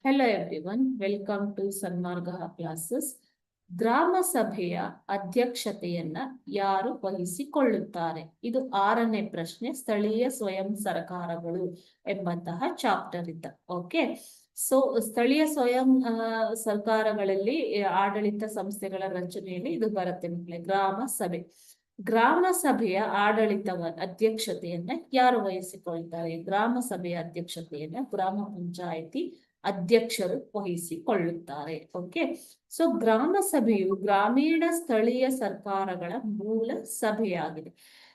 Hello everyone, welcome to Sanmarga classes. ಗ್ರಾಮ ಸಭೆಯ ಅಧ್ಯಕ್ಷತೆಯನ್ನ ಯಾರು ವಹಿಸಿಕೊಳ್ಳುತ್ತಾರೆ? ಇದು 6ನೇ ಪ್ರಶ್ನೆ. ಸ್ಥಳೀಯ ಸ್ವಯಂ ಸರ್ಕಾರಗಳು ಎಂಬಂತಹ ಚಾಪ್ಟರ್ ಇದ್ದ. ಓಕೆ, ಸೊ ಸ್ಥಳೀಯ ಸ್ವಯಂ ಸರ್ಕಾರಗಳಲ್ಲಿ ಆಡಳಿತ ಸಂಸ್ಥೆಗಳ ರಚನೆಯಲ್ಲಿ ಇದು ಬರುತ್ತೆ ಮಕ್ಕಳೇ. ಗ್ರಾಮ ಸಭೆ, ಗ್ರಾಮ ಸಭೆಯ ಅಧ್ಯಕ್ಷತೆಯನ್ನ ಯಾರು ವಹಿಸಿಕೊಳ್ತಾರೆ? ಗ್ರಾಮ ಸಭೆಯ ಅಧ್ಯಕ್ಷತೆಯನ್ನ ಗ್ರಾಮ ಪಂಚಾಯಿತಿ ಅಧ್ಯಕ್ಷರು ವಹಿಸಿಕೊಳ್ಳುತ್ತಾರೆ. ಓಕೆ, ಸೊ ಗ್ರಾಮ ಸಭೆಯು ಗ್ರಾಮೀಣ ಸ್ಥಳೀಯ ಸರ್ಕಾರಗಳ ಮೂಲ ಸಭೆಯಾಗಿದೆ.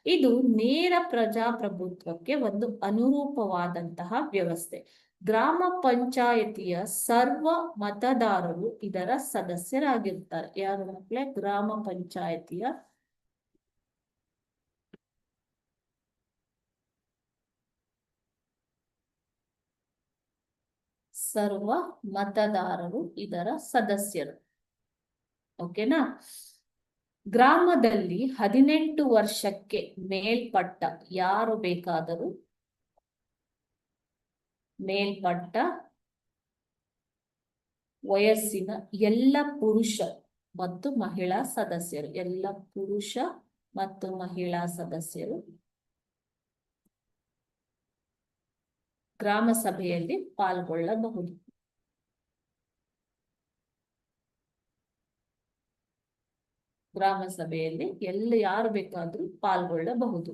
ಇದು ನೇರ ಪ್ರಜಾಪ್ರಭುತ್ವಕ್ಕೆ ಒಂದು ಅನುರೂಪವಾದಂತಹ ವ್ಯವಸ್ಥೆ. ಗ್ರಾಮ ಪಂಚಾಯಿತಿಯ ಸರ್ವ ಮತದಾರರು ಇದರ ಸದಸ್ಯರಾಗಿರ್ತಾರೆ. ಯಾರು ಮಕ್ಕಳೇ? ಗ್ರಾಮ ಪಂಚಾಯಿತಿಯ ಸರ್ವ ಮತದಾರರು ಇದರ ಸದಸ್ಯರು. ಓಕೆನಾ? ಗ್ರಾಮದಲ್ಲಿ 18 ವರ್ಷಕ್ಕೆ ಮೇಲ್ಪಟ್ಟ ಯಾರು ಬೇಕಾದರೂ ಮೇಲ್ಪಟ್ಟ ವಯಸ್ಸಿನ ಎಲ್ಲ ಪುರುಷ ಮತ್ತು ಮಹಿಳಾ ಸದಸ್ಯರು, ಎಲ್ಲ ಪುರುಷ ಮತ್ತು ಮಹಿಳಾ ಸದಸ್ಯರು ಗ್ರಾಮ ಸಭೆಯಲ್ಲಿ ಪಾಲ್ಗೊಳ್ಳಬಹುದು. ಗ್ರಾಮ ಸಭೆಯಲ್ಲಿ ಯಾರು ಬೇಕಾದ್ರೂ ಪಾಲ್ಗೊಳ್ಳಬಹುದು.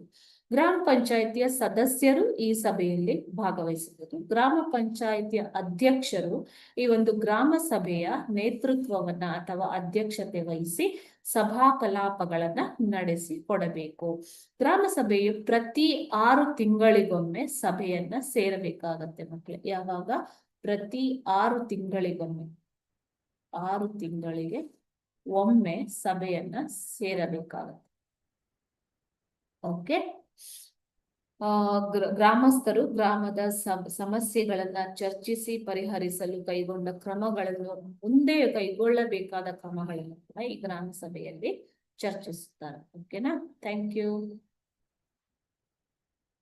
ಗ್ರಾಮ ಪಂಚಾಯಿತಿಯ ಸದಸ್ಯರು ಈ ಸಭೆಯಲ್ಲಿ ಭಾಗವಹಿಸಬಹುದು. ಗ್ರಾಮ ಪಂಚಾಯಿತಿಯ ಅಧ್ಯಕ್ಷರು ಈ ಒಂದು ಗ್ರಾಮ ಸಭೆಯ ನೇತೃತ್ವವನ್ನ ಅಥವಾ ಅಧ್ಯಕ್ಷತೆ ವಹಿಸಿ ಸಭಾ ಕಲಾಪಗಳನ್ನ ನಡೆಸಿಕೊಡಬೇಕು. ಗ್ರಾಮ ಸಭೆಯು ಪ್ರತಿ 6 ತಿಂಗಳಿಗೊಮ್ಮೆ ಸಭೆಯನ್ನ ಸೇರಬೇಕಾಗತ್ತೆ ಮಕ್ಕಳೇ. ಯಾವಾಗ? ಪ್ರತಿ 6 ತಿಂಗಳಿಗೊಮ್ಮೆ, 6 ತಿಂಗಳಿಗೆ ಒಮ್ಮೆ ಸಭೆಯನ್ನ ಸೇರಬೇಕಾಗತ್ತೆ. ಓಕೆ, ಗ್ರಾಮಸ್ಥರು ಗ್ರಾಮದ ಸಮಸ್ಯೆಗಳನ್ನ ಚರ್ಚಿಸಿ ಪರಿಹರಿಸಲು ಕೈಗೊಂಡ ಕ್ರಮಗಳನ್ನು, ಮುಂದೆ ಕೈಗೊಳ್ಳಬೇಕಾದ ಕ್ರಮಗಳನ್ನು ಕೂಡ ಈ ಗ್ರಾಮ ಸಭೆಯಲ್ಲಿ ಚರ್ಚಿಸುತ್ತಾರೆ. ಓಕೆನಾ? Thank you.